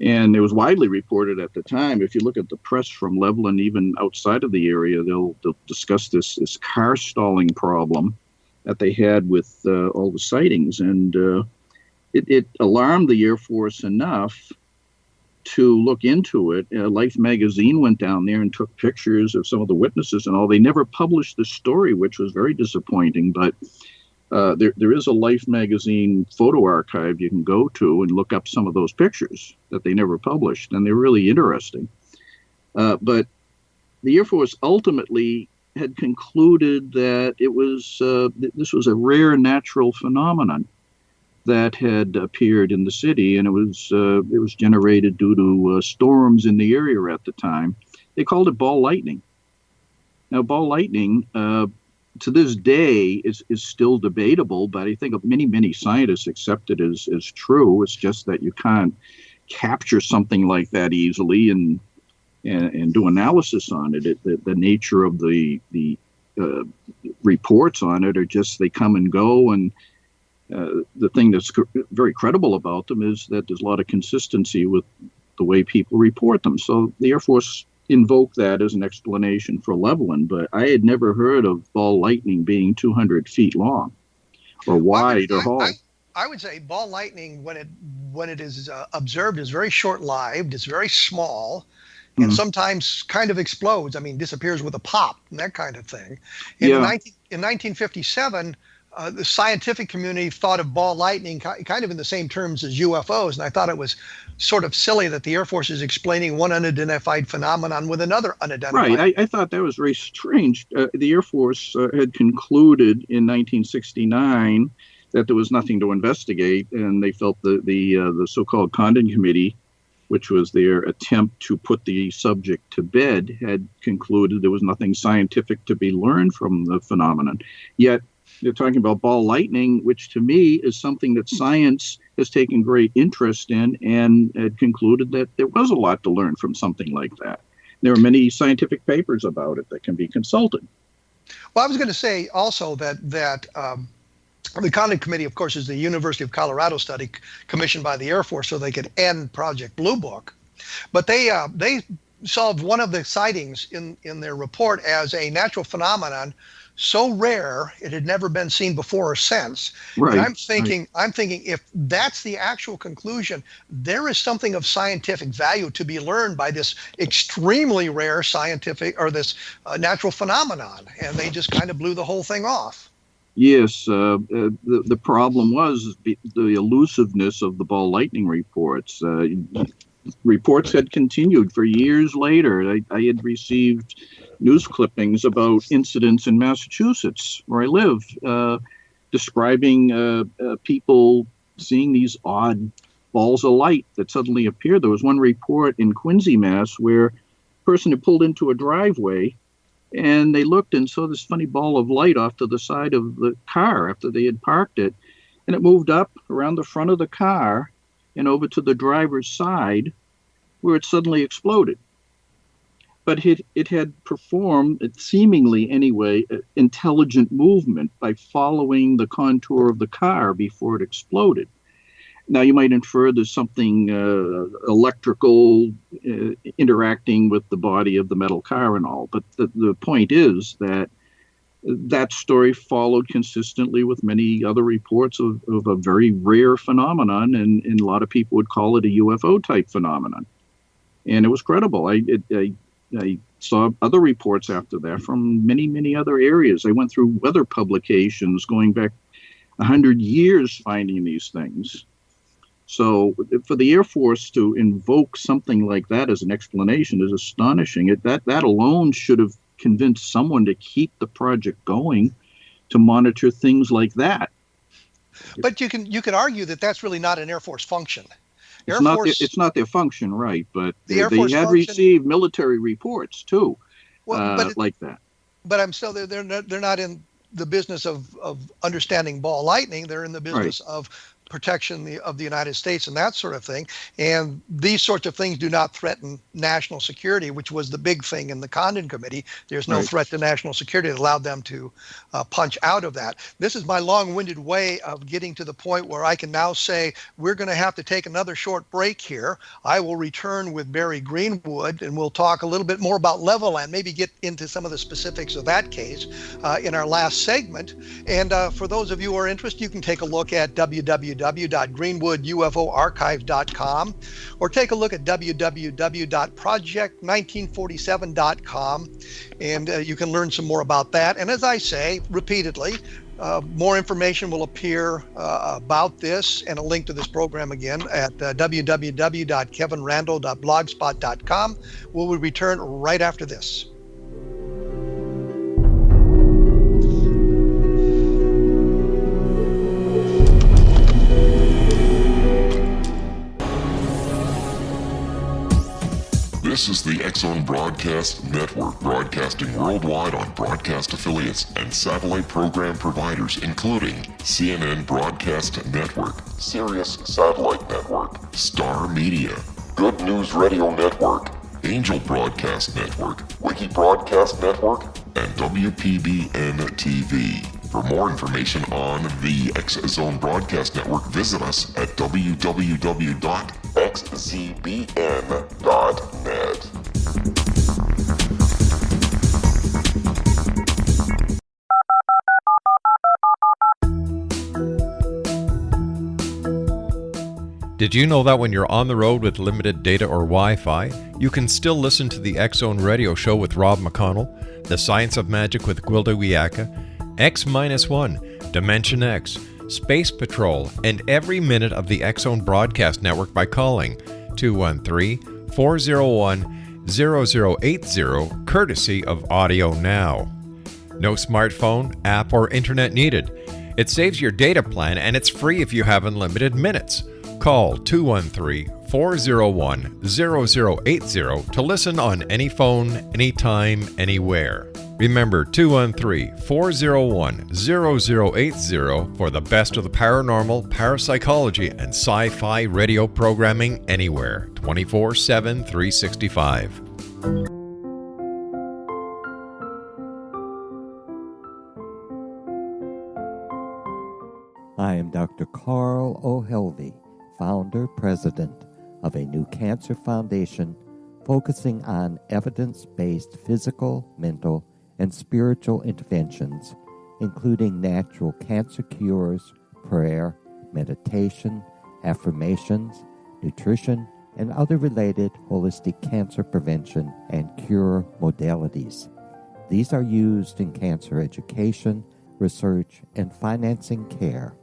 And it was widely reported at the time. If you look at the press from Levelland, even outside of the area, they'll discuss this car stalling problem that they had with all the sightings. And it alarmed the Air Force enough to look into it. Life magazine went down there and took pictures of some of the witnesses and all. They never published the story, which was very disappointing. But there is a Life magazine photo archive you can go to and look up some of those pictures that they never published, and they're really interesting. But the Air Force ultimately had concluded that it was this was a rare natural phenomenon that had appeared in the city, and it was generated due to storms in the area at the time. They called it ball lightning. Now, ball lightning, to this day, is still debatable, but I think many scientists accept it as true. It's just that you can't capture something like that easily and do analysis on it. The nature of the reports on it are just, they come and go, and the thing that's very credible about them is that there's a lot of consistency with the way people report them. So the Air Force invoked that as an explanation for Levelland, but I had never heard of ball lightning being 200 feet long or wide or tall. I would say ball lightning, when it is observed, is very short-lived. It's very small, and sometimes kind of explodes. I mean, disappears with a pop and that kind of thing. In 1957, the scientific community thought of ball lightning kind of in the same terms as UFOs, and I thought it was sort of silly that the Air Force is explaining one unidentified phenomenon with another unidentified. Right. I thought that was very strange. The Air Force had concluded in 1969 that there was nothing to investigate, and they felt the so-called Condon Committee, which was their attempt to put the subject to bed, had concluded there was nothing scientific to be learned from the phenomenon. Yet they're talking about ball lightning, which to me is something that science has taken great interest in, and had concluded that there was a lot to learn from something like that. There are many scientific papers about it that can be consulted. Well, I was going to say also that the Condon Committee, of course, is the University of Colorado study commissioned by the Air Force so they could end Project Blue Book. But they solved one of the sightings in their report as a natural phenomenon so rare it had never been seen before or since. Right. And I'm thinking if that's the actual conclusion, there is something of scientific value to be learned by this extremely rare scientific or this natural phenomenon, and they just kind of blew the whole thing off. Yes, the problem was the elusiveness of the ball lightning reports. Reports had continued for years later. I had received news clippings about incidents in Massachusetts, where I live, describing people seeing these odd balls of light that suddenly appeared. There was one report in Quincy, Mass, where a person had pulled into a driveway, and they looked and saw this funny ball of light off to the side of the car after they had parked it. And it moved up around the front of the car and over to the driver's side, where it suddenly exploded. But it had performed, seemingly anyway, intelligent movement by following the contour of the car before it exploded. Now, you might infer there's something electrical interacting with the body of the metal car and all, but the point is that story followed consistently with many other reports of a very rare phenomenon, and a lot of people would call it a UFO type phenomenon. And it was credible. I saw other reports after that from many, many other areas. I went through weather publications going back 100 years finding these things. So for the Air Force to invoke something like that as an explanation is astonishing. That alone should have convinced someone to keep the project going, to monitor things like that. But you can argue that that's really not an Air Force function. It's not their function, right? But they had received military reports too, like that. But I'm still they're not in the business of understanding ball lightning. They're in the business of protection of the United States and that sort of thing. And these sorts of things do not threaten national security, which was the big thing in the Condon Committee. There's no threat to national security that allowed them to punch out of that. This is my long-winded way of getting to the point where I can now say we're going to have to take another short break here. I will return with Barry Greenwood, and we'll talk a little bit more about Levelland, maybe get into some of the specifics of that case in our last segment. And for those of you who are interested, you can take a look at www.greenwoodufoarchive.com or take a look at www.project1947.com, and you can learn some more about that. And as I say repeatedly, more information will appear about this and a link to this program again at www.kevinrandle.blogspot.com. We'll return right after this. This is the X-Zone Broadcast Network, broadcasting worldwide on broadcast affiliates and satellite program providers, including CNN Broadcast Network, Sirius Satellite Network, Star Media, Good News Radio Network, Angel Broadcast Network, Wiki Broadcast Network, and WPBN TV. For more information on the X-Zone Broadcast Network, visit us at www.xzbn.net. Did you know that when you're on the road with limited data or Wi-Fi, you can still listen to the X-Zone Radio Show with Rob McConnell, The Science of Magic with Gwilda Wiyaka, X-1, Dimension X, Space Patrol, and every minute of the X-Zone Broadcast Network by calling 213-401-0080, courtesy of Audio Now. No smartphone, app, or internet needed. It saves your data plan and it's free if you have unlimited minutes. Call 213-401-0080 to listen on any phone, anytime, anywhere. Remember 213-401-0080 for the best of the paranormal, parapsychology, and sci-fi radio programming anywhere, 24/7, 365. I am Dr. Carl O'Helvey, founder, president of a new cancer foundation focusing on evidence-based physical, mental, and spiritual interventions, including natural cancer cures, prayer, meditation, affirmations, nutrition, and other related holistic cancer prevention and cure modalities. These are used in cancer education, research, and financing care.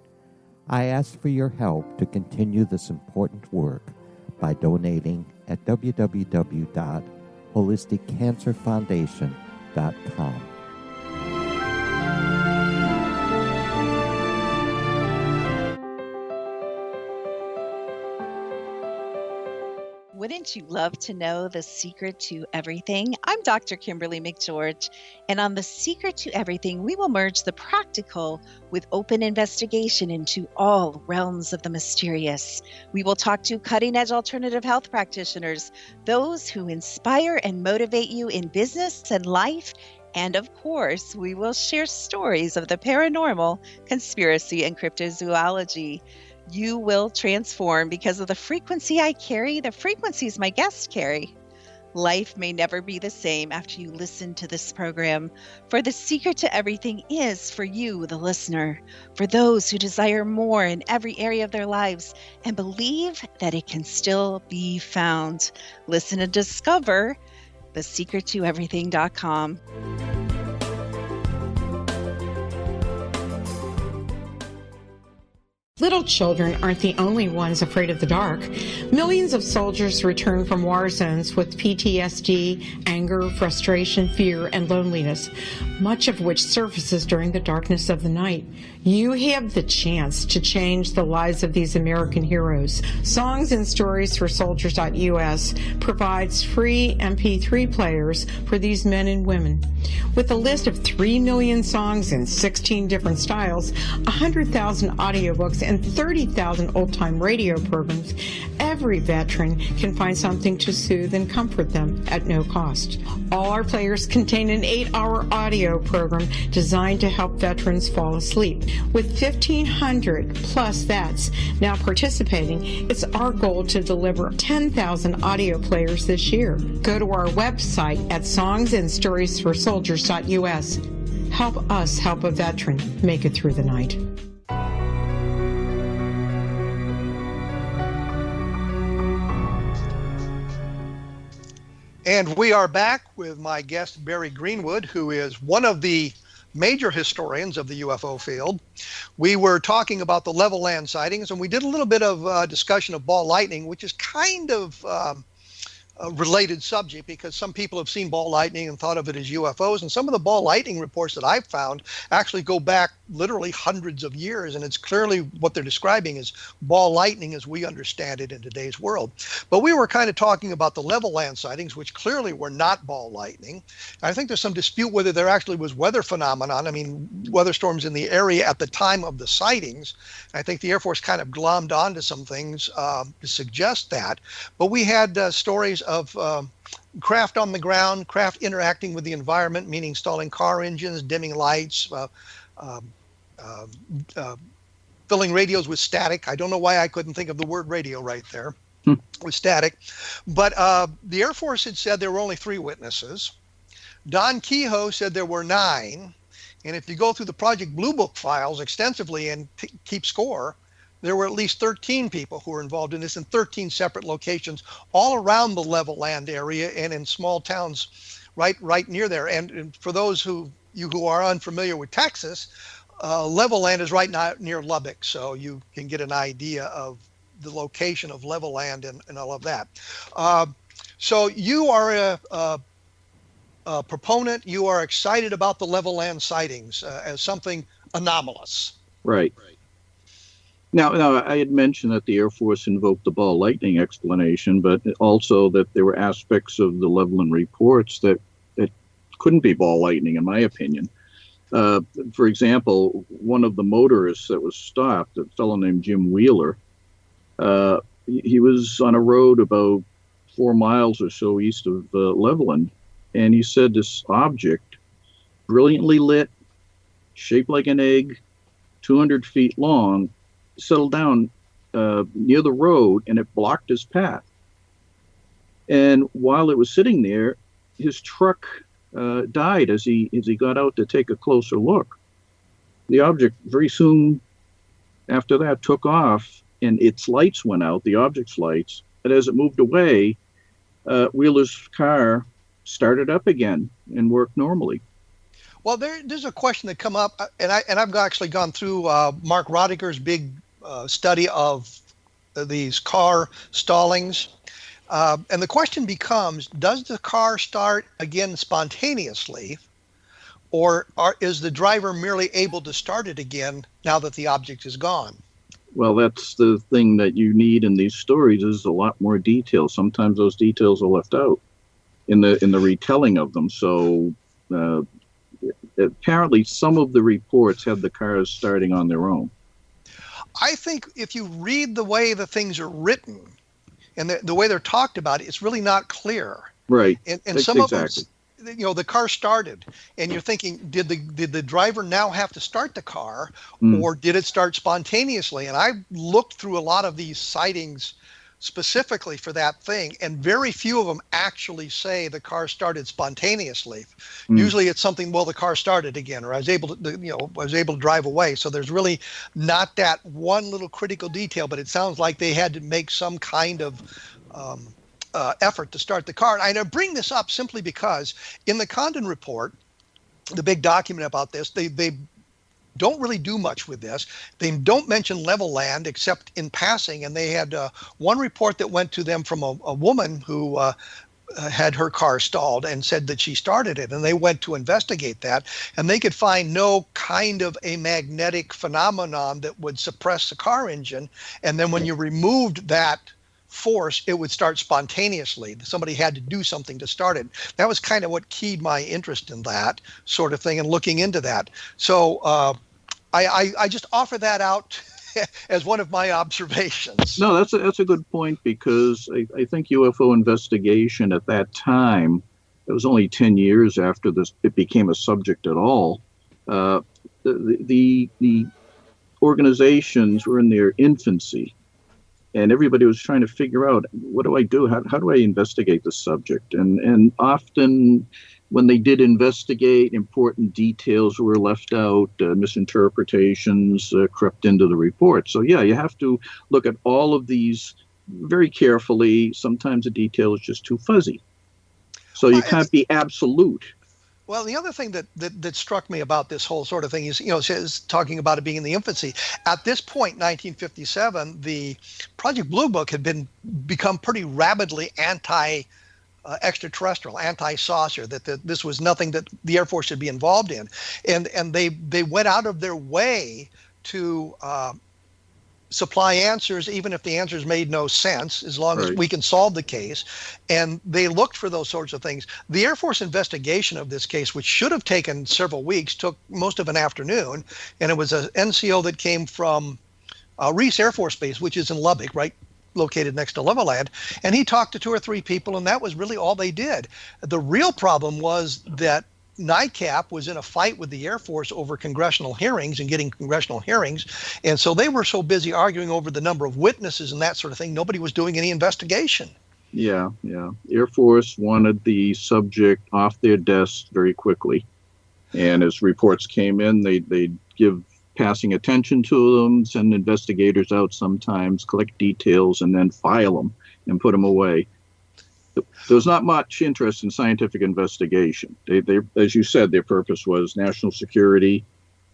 I ask for your help to continue this important work by donating at www.holisticcancerfoundation.com. Wouldn't you love to know the secret to everything? I'm Dr. Kimberly McGeorge, and on The Secret to Everything, we will merge the practical with open investigation into all realms of the mysterious. We will talk to cutting-edge alternative health practitioners, those who inspire and motivate you in business and life, and of course, we will share stories of the paranormal, conspiracy, and cryptozoology. You will transform because of the frequency I carry, the frequencies my guests carry. Life may never be the same after you listen to this program, for the secret to everything is for you, the listener, for those who desire more in every area of their lives and believe that it can still be found. Listen and discover thesecrettoeverything.com. Little children aren't the only ones afraid of the dark. Millions of soldiers return from war zones with PTSD, anger, frustration, fear, and loneliness, much of which surfaces during the darkness of the night. You have the chance to change the lives of these American heroes. Songs and Stories for Soldiers.us provides free MP3 players for these men and women. With a list of 3 million songs in 16 different styles, 100,000 audiobooks, and 30,000 old-time radio programs, every veteran can find something to soothe and comfort them at no cost. All our players contain an 8-hour audio program designed to help veterans fall asleep. With 1,500 plus vets now participating, it's our goal to deliver 10,000 audio players this year. Go to our website at songsandstoriesforsoldiers.us. Help us help a veteran make it through the night. And we are back with my guest, Barry Greenwood, who is one of the major historians of the UFO field. We were talking about the level land sightings, and we did a little bit of discussion of ball lightning, which is kind of a related subject because some people have seen ball lightning and thought of it as UFOs, and some of the ball lightning reports that I've found actually go back literally hundreds of years, and it's clearly what they're describing is ball lightning as we understand it in today's world. But we were kind of talking about the level land sightings, which clearly were not ball lightning. I think there's some dispute whether there actually was weather phenomenon, weather storms in the area at the time of the sightings. I think the Air Force kind of glommed onto some things to suggest that. But we had stories of craft on the ground, craft interacting with the environment, meaning installing car engines, dimming lights, filling radios with static. I don't know why I couldn't think of the word radio right there, with static. But the Air Force had said there were only 3 witnesses. Don Kehoe said there were 9. And if you go through the Project Blue Book files extensively and keep score, there were at least 13 people who were involved in this in 13 separate locations all around the level land area and in small towns right near there. And for those who are unfamiliar with Texas, level land is right now near Lubbock, so you can get an idea of the location of level land and all of that. So you are a proponent. You are excited about the level land sightings as something anomalous. Right. Now, I had mentioned that the Air Force invoked the ball lightning explanation, but also that there were aspects of the Levelland reports that couldn't be ball lightning, in my opinion. For example, one of the motorists that was stopped, a fellow named Jim Wheeler, he was on a road about 4 miles or so east of Levelland, and he said this object, brilliantly lit, shaped like an egg, 200 feet long, settled down near the road, and it blocked his path. And while it was sitting there, his truck died as he got out to take a closer look. The object very soon after that took off, and its lights went out, the object's lights. And as it moved away, Wheeler's car started up again and worked normally. Well, there's a question that come up, and I've actually gone through Mark Rodiger's big study of these car stallings. And the question becomes, does the car start again spontaneously, or is the driver merely able to start it again now that the object is gone? Well, that's the thing that you need in these stories, is a lot more detail. Sometimes those details are left out in the retelling of them. So apparently some of the reports had the cars starting on their own. I think if you read the way the things are written and the way they're talked about, it's really not clear. Right. And some of them, the car started, and you're thinking, did the driver now have to start the car, or did it start spontaneously? And I looked through a lot of these sightings specifically for that thing, and very few of them actually say the car started spontaneously. Usually it's something, well, the car started again, or I was able to drive away. So there's really not that one little critical detail, but it sounds like they had to make some kind of effort to start the car. And I bring this up simply because in the Condon report, the big document about this, they don't really do much with this. They don't mention level land except in passing. And they had one report that went to them from a woman who had her car stalled and said that she started it. And they went to investigate that, and they could find no kind of a magnetic phenomenon that would suppress the car engine. And then when you removed that force, it would start spontaneously. Somebody had to do something to start it. That was kind of what keyed my interest in that sort of thing and looking into that. So I just offer that out as one of my observations. No, that's a good point, because I think UFO investigation at that time, it was only 10 years after it became a subject at all. The organizations were in their infancy, and everybody was trying to figure out, what do I do? How do I investigate this subject? And often when they did investigate, important details were left out, misinterpretations crept into the report. So yeah, you have to look at all of these very carefully. Sometimes the detail is just too fuzzy. So you can't be absolute. Well, the other thing that struck me about this whole sort of thing is, says talking about it being in the infancy. At this point, 1957, the Project Blue Book had become pretty rabidly extraterrestrial, anti-saucer, that this was nothing that the Air Force should be involved in. And they went out of their way to supply answers, even if the answers made no sense, as long as we can solve the case. And they looked for those sorts of things. The Air Force investigation of this case, which should have taken several weeks, took most of an afternoon. And it was an NCO that came from Reese Air Force Base, which is in Lubbock, right, located next to Levelland. And he talked to 2 or 3 people, and that was really all they did. The real problem was that NICAP was in a fight with the Air Force over congressional hearings and getting congressional hearings. And so they were so busy arguing over the number of witnesses and that sort of thing, nobody was doing any investigation. Yeah. Air Force wanted the subject off their desk very quickly. And as reports came in, they'd give passing attention to them, send investigators out sometimes, collect details, and then file them and put them away. There was not much interest in scientific investigation. They, as you said, their purpose was national security,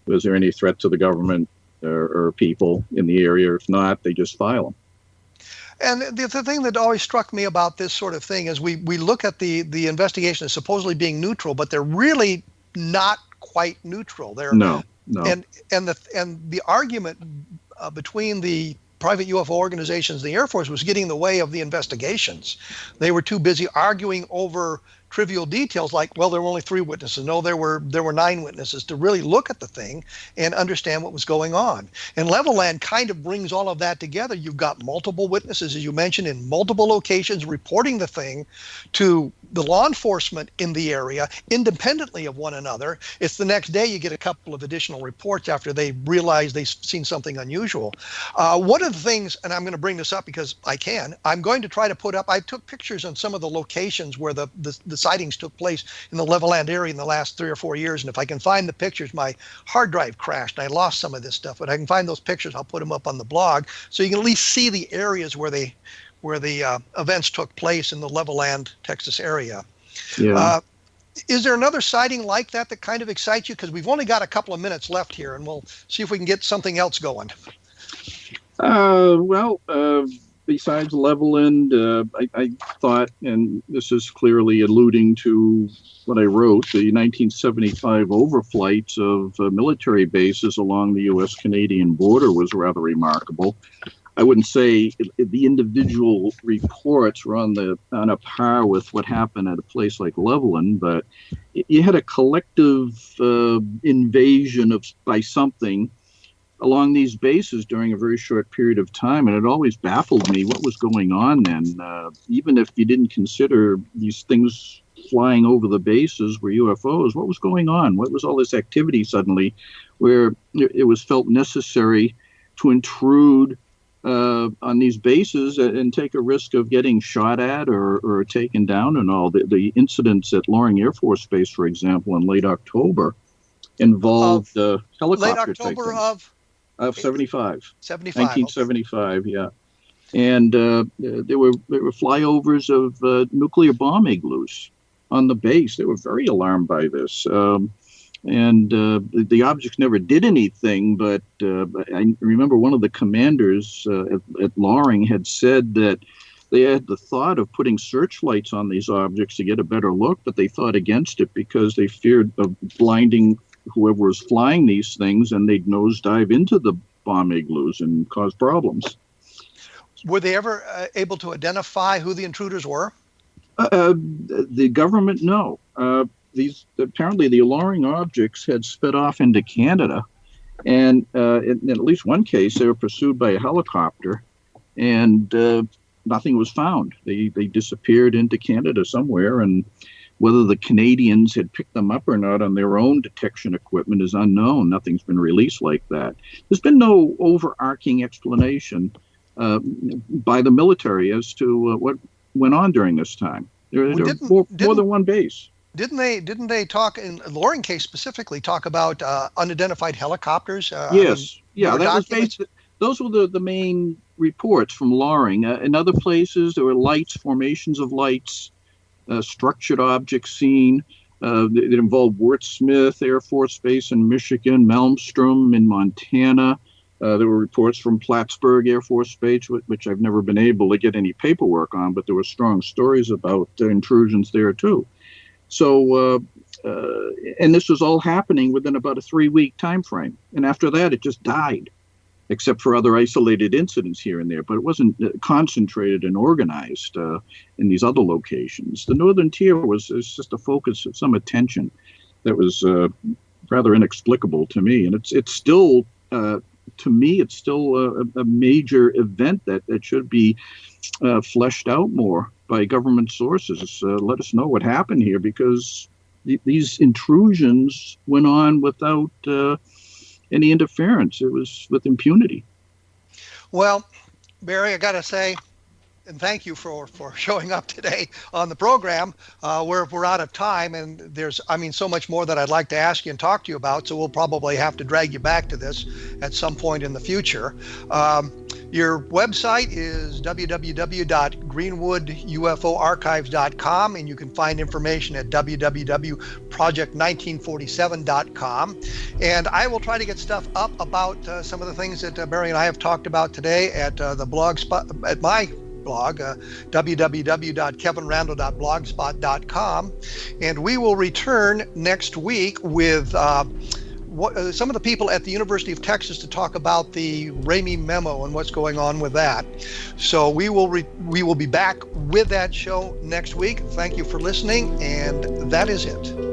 Was there any threat to the government or people in the area? If not, they just file them. And the thing that always struck me about this sort of thing is we look at the investigation as supposedly being neutral, but they're really not quite neutral. They're No. And the argument between the private UFO organizations and the Air Force was getting in the way of the investigations. They were too busy arguing over trivial details like, well, there were only 3 witnesses. No, there were 9 witnesses, to really look at the thing and understand what was going on. And Level Land kind of brings all of that together. You've got multiple witnesses, as you mentioned, in multiple locations reporting the thing to the law enforcement in the area independently of one another. It's the next day you get a couple of additional reports after they realize they've seen something unusual. One of the things, and I'm going to bring this up because I'm going to try to put up, I took pictures on some of the locations where the sightings took place in the Levelland area in the last 3 or 4 years. And if I can find the pictures, my hard drive crashed and I lost some of this stuff, but I can find those pictures. I'll put them up on the blog so you can at least see the areas where the events took place in the Levelland, Texas area. Yeah. Is there another sighting like that kind of excites you? Because we've only got a couple of minutes left here, and we'll see if we can get something else going. Besides Levelland, I thought, and this is clearly alluding to what I wrote, the 1975 overflights of military bases along the U.S.-Canadian border was rather remarkable. I wouldn't say the individual reports were on a par with what happened at a place like Levelland, but you had a collective invasion by something along these bases during a very short period of time, and it always baffled me what was going on then. Even if you didn't consider these things flying over the bases were UFOs, what was going on? What was all this activity suddenly where it was felt necessary to intrude on these bases and take a risk of getting shot at or taken down and all? The incidents at Loring Air Force Base, for example, in late October involved helicopter. Late October of 75. 1975. Yeah. And there were flyovers of nuclear bomb igloos on the base. They were very alarmed by this. The objects never did anything, but I remember one of the commanders at Loring had said that they had the thought of putting searchlights on these objects to get a better look, but they thought against it because they feared of blinding whoever was flying these things, and they'd nosedive into the bomb igloos and cause problems. Were they ever able to identify who the intruders were? The government, no. Apparently the Loring objects had sped off into Canada, and in at least one case they were pursued by a helicopter, and nothing was found. They disappeared into Canada somewhere, and whether the Canadians had picked them up or not on their own detection equipment is unknown. Nothing's been released like that. There's been no overarching explanation by the military as to what went on during this time. There were more than one base. Didn't they talk, in the Loring case specifically, talk about unidentified helicopters? Yes. Yeah, that was those were the main reports from Loring. In other places, there were lights, formations of lights, structured objects seen. It involved Wart Smith Air Force Base in Michigan, Malmstrom in Montana. There were reports from Plattsburgh Air Force Base, which I've never been able to get any paperwork on, but there were strong stories about intrusions there too. So, and this was all happening within about a 3-week time frame. And after that, it just died, except for other isolated incidents here and there. But it wasn't concentrated and organized in these other locations. The Northern Tier was just a focus of some attention that was rather inexplicable to me. And it's still, to me, it's still a major event that should be fleshed out more by government sources. Let us know what happened here, because these intrusions went on without any interference. It was with impunity. Well, Barry, I got to say, and thank you for showing up today on the program. We're out of time, and there's, so much more that I'd like to ask you and talk to you about, so we'll probably have to drag you back to this at some point in the future. Your website is www.greenwoodufoarchives.com, and you can find information at www.project1947.com. And I will try to get stuff up about some of the things that Barry and I have talked about today at the blog spot, at my blog, www.kevinrandle.blogspot.com. And we will return next week with some of the people at the University of Texas to talk about the Ramey memo and what's going on with that. So we will be back with that show next week. Thank you for listening, and that is it.